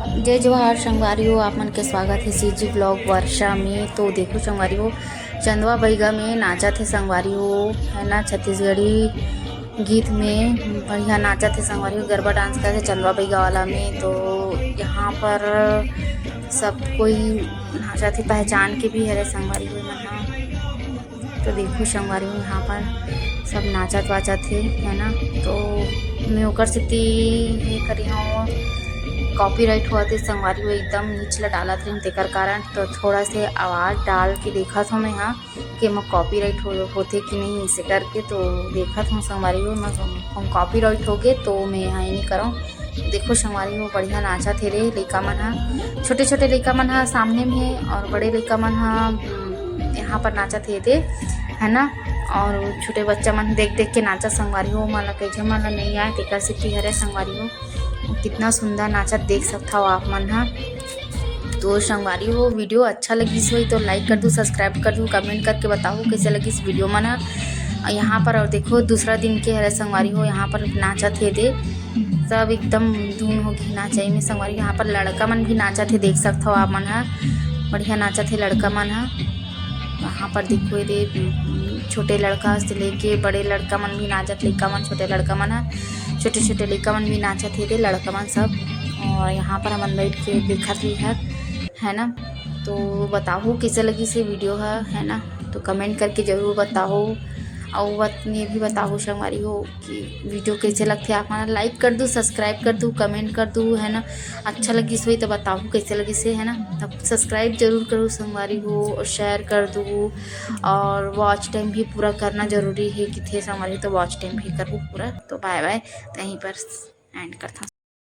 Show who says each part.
Speaker 1: जय जवाहर संगवारी हो, आप मन के स्वागत है सीजी ब्लॉग वर्षा में। तो देखो संगवारी हो, चंदवा बैगा में नाचा थे संगवारी हो, है ना। छत्तीसगढ़ी गीत में बढ़िया नाचा थे संगवारी हो, गरबा डांस करते चंदवा बैगा वाला में। तो यहाँ पर सब कोई नाचा थे, पहचान के भी है संगवारी हो मना। तो देखो संगवारी हो, यहाँ पर सब नाचत वाचत थे, है ना। तो मैं ओकर सेती ये करी हूँ, कॉपीराइट हुआ थे संगवारी हो, एकदम नीचला डाला थे तेकर कारण। तो थोड़ा से आवाज़ डाल के देखा था मैं यहाँ कि मैं कॉपीराइट होते कि नहीं इसे करके। तो देखा था संगवारी हो, मैं कॉपीराइट हो गए तो मैं यहाँ नहीं करूँ। देखो संगवारी हो, बढ़िया नाचा थे रे लइका मन हा, छोटे छोटे लइका मन हा सामने में है और बड़े लइका मन हा यहाँ पर नाचा थे है ना। और छोटे बच्चा मन देख देख के नाचा संगवारी हो, मन कैसे मन नहीं आए तेकर सिटी हरे संगवारी हो। कितना सुंदर नाचा देख सकता हो आप मन हा। तो संगवारी हो, वीडियो अच्छा लगी हो तो लाइक कर दो, सब्सक्राइब कर दो, कमेंट करके बताओ कैसे लगी इस वीडियो मन हा। यहाँ पर और देखो दूसरा दिन के हरे संगवारी हो, यहाँ पर नाचा थे सब एकदम धूम होगी नाचाई में संगवारी। यहाँ पर लड़का मन भी नाचा थे, देख सकता हो आप मन हा, बढ़िया नाचा थे लड़का मन हा। यहाँ पर देखो ये छोटे लड़का से लेके बड़े लड़का मन भी नाचत, लड़का मन छोटे लड़का मन है, छोटे छोटे लड़का मन भी नाचत थे लड़का मन सब। और यहाँ पर हमन बैठ के देखत भी है ना। तो बताओ कैसे लगी से वीडियो है ना। तो कमेंट करके ज़रूर बताओ, और ये भी बताओ संगवारी हो कि वीडियो कैसे लगते आप हमारा। लाइक कर दो, सब्सक्राइब कर दो, कमेंट कर दो, है ना। अच्छा लगी सो तो बताओ कैसे लगी से, है ना। तब सब्सक्राइब जरूर करो संगवारी हो, और शेयर कर दो, और वॉच टाइम भी पूरा करना ज़रूरी है कि थे संगवारी। तो वॉच टाइम भी करो पूरा। तो बाय बाय, यहीं पर एंड करता।